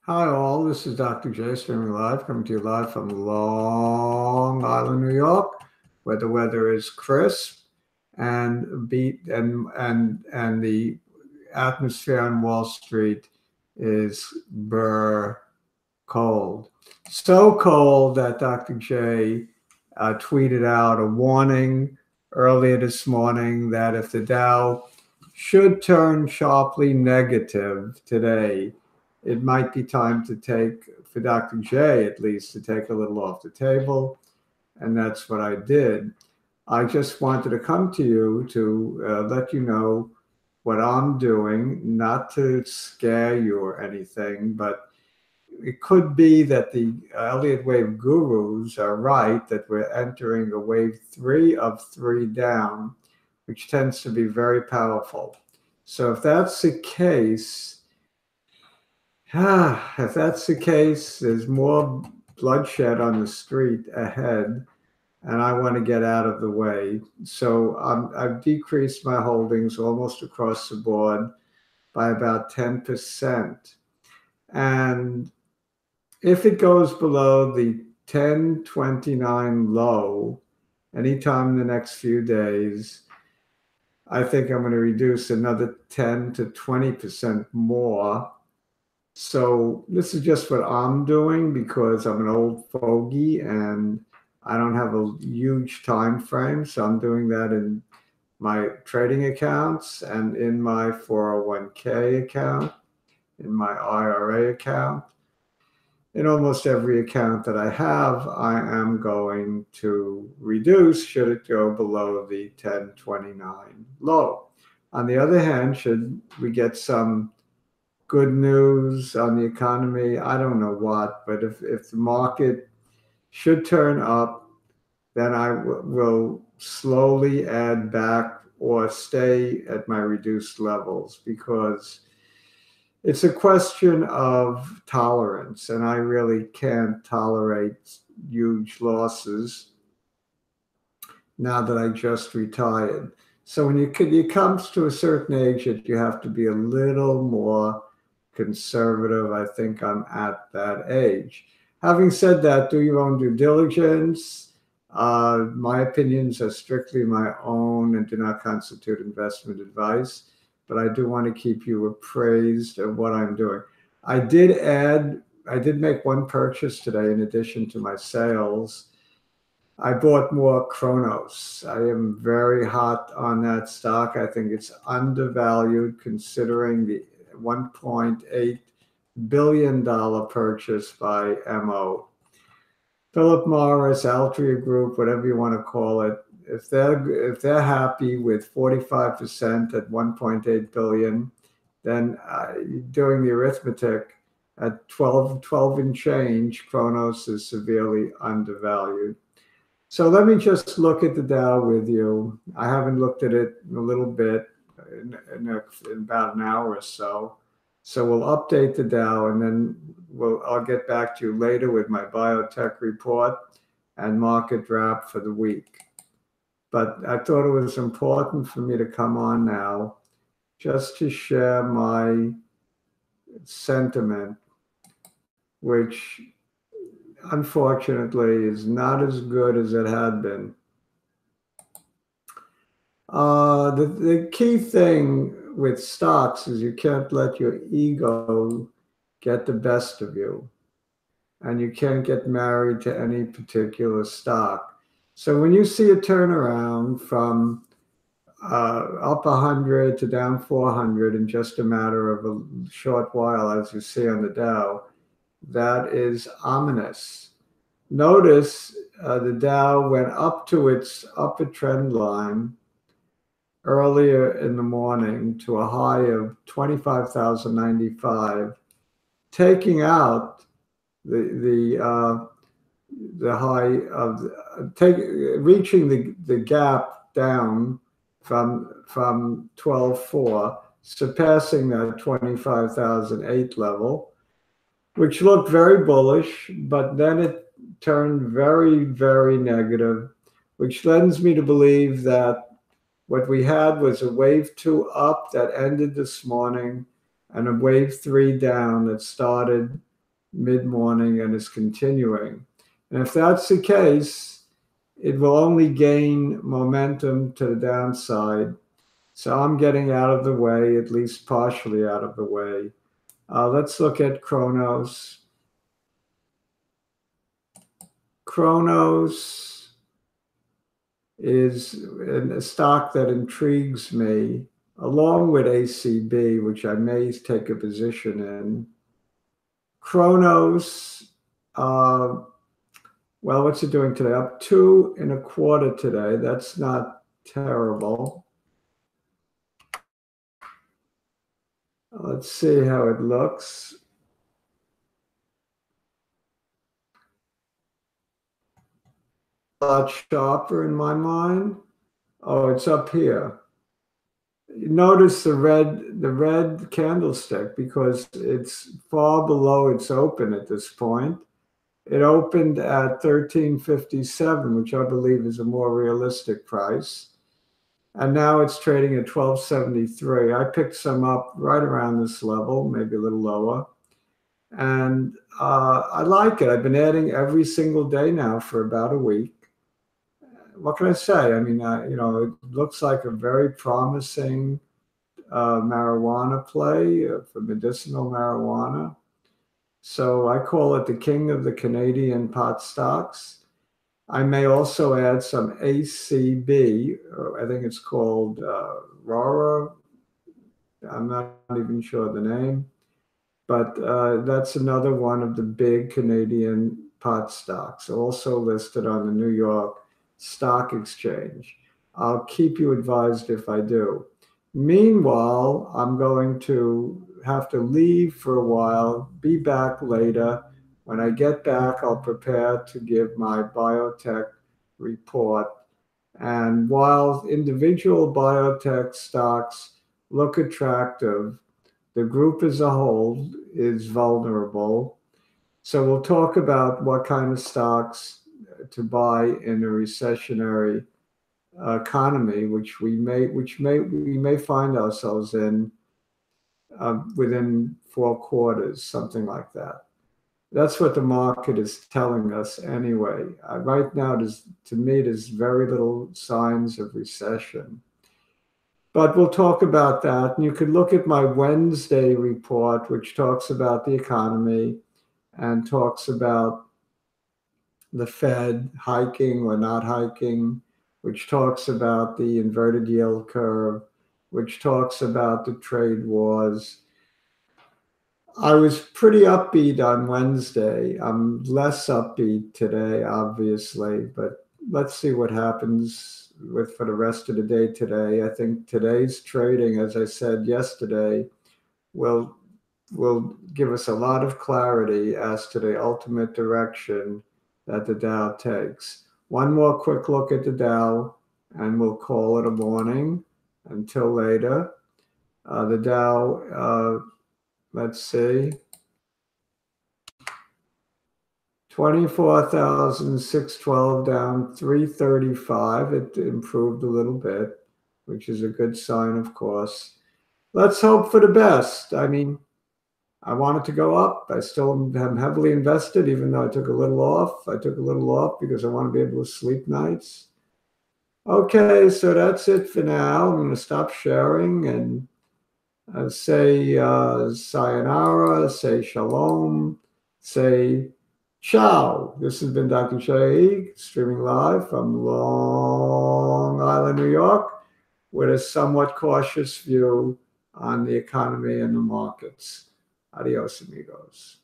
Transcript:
Hi all, this is Dr. J streaming live, coming to you live from Long Island, New York, where the weather is crisp and the atmosphere on Wall Street is burr cold. So cold that Dr. J tweeted out a warning earlier this morning that if the Dow should turn sharply negative today, it might be time to take, for Dr. J at least, to take a little off the table. And that's what I did. I just wanted to come to you to let you know what I'm doing, not to scare you or anything, but it could be that the Elliott wave gurus are right that we're entering a wave three of three down, which tends to be very powerful. So if that's the case, there's more bloodshed on the street ahead, and I want to get out of the way. So I've decreased my holdings almost across the board by about 10%. And if it goes below the 1029 low anytime in the next few days, I think I'm going to reduce another 10 to 20% more. So this is just what I'm doing because I'm an old fogey and I don't have a huge time frame. So I'm doing that in my trading accounts and in my 401k account, in my IRA account. In almost every account that I have, I am going to reduce should it go below the 1029 low. On the other hand, should we get some good news on the economy, I don't know what, but if the market should turn up, then I will slowly add back or stay at my reduced levels because it's a question of tolerance, and I really can't tolerate huge losses now that I just retired. So when it comes to a certain age that you have to be a little more conservative, I think I'm at that age. Having said that, do your own due diligence. My opinions are strictly my own and do not constitute investment advice, but I do want to keep you appraised of what I'm doing. I did make one purchase today in addition to my sales. I bought more Kronos. I am very hot on that stock. I think it's undervalued considering the $1.8 billion purchase by MO. Philip Morris, Altria Group, whatever you want to call it, if they're happy with 45% at 1.8 billion, then doing the arithmetic at 12 and change, Kronos is severely undervalued. So let me just look at the Dow with you. I haven't looked at it in a little bit, in about an hour or so. So we'll update the Dow, and then I'll get back to you later with my biotech report and market wrap for the week. But I thought it was important for me to come on now just to share my sentiment, which unfortunately is not as good as it had been. The key thing with stocks is you can't let your ego get the best of you, and you can't get married to any particular stock. So when you see a turnaround from up 100 to down 400 in just a matter of a short while, as you see on the Dow, that is ominous. Notice the Dow went up to its upper trend line earlier in the morning to a high of 25,095, taking out the high of reaching the gap down from 12.4, surpassing that 25,008 level, which looked very bullish, but then it turned very, very negative, which lends me to believe that what we had was a wave two up that ended this morning and a wave three down that started mid-morning and is continuing. And if that's the case, it will only gain momentum to the downside. So I'm getting out of the way, at least partially out of the way. Let's look at Kronos. Kronos is a stock that intrigues me, along with ACB, which I may take a position in. Kronos, well, what's it doing today? Up 2.25 today. That's not terrible. Let's see how it looks. A lot sharper in my mind. Oh, it's up here. Notice the red candlestick because it's far below its open at this point. It opened at 1357, which I believe is a more realistic price. And now it's trading at 1273. I picked some up right around this level, maybe a little lower. And I like it. I've been adding every single day now for about a week. What can I say? I mean, it looks like a very promising marijuana play for medicinal marijuana. So I call it the king of the Canadian pot stocks. I may also add some ACB, or I think it's called RORA. I'm not even sure the name, but that's another one of the big Canadian pot stocks, also listed on the New York Stock Exchange. I'll keep you advised if I do. Meanwhile, I'm going to have to leave for a while, be back later. When I get back, I'll prepare to give my biotech report. And while individual biotech stocks look attractive, the group as a whole is vulnerable. So we'll talk about what kind of stocks to buy in a recessionary economy, which we may find ourselves in within 4 quarters, something like that. That's what the market is telling us anyway. Right now, to me, there's very little signs of recession. But we'll talk about that. And you could look at my Wednesday report, which talks about the economy and talks about the Fed hiking or not hiking, which talks about the inverted yield curve, which talks about the trade wars. I was pretty upbeat on Wednesday. I'm less upbeat today, obviously, but let's see what happens for the rest of the day today. I think today's trading, as I said yesterday, will give us a lot of clarity as to the ultimate direction that the Dow takes. One more quick look at the Dow, and we'll call it a morning until later. The Dow, let's see, 24,612 down 335. It improved a little bit, which is a good sign, of course. Let's hope for the best. I mean, I want it to go up. I still am heavily invested, even though I took a little off. I took a little off because I want to be able to sleep nights. Okay, so that's it for now. I'm going to stop sharing and say sayonara, say shalom, say ciao. This has been Dr. Shaikh, streaming live from Long Island, New York, with a somewhat cautious view on the economy and the markets. Adios, amigos.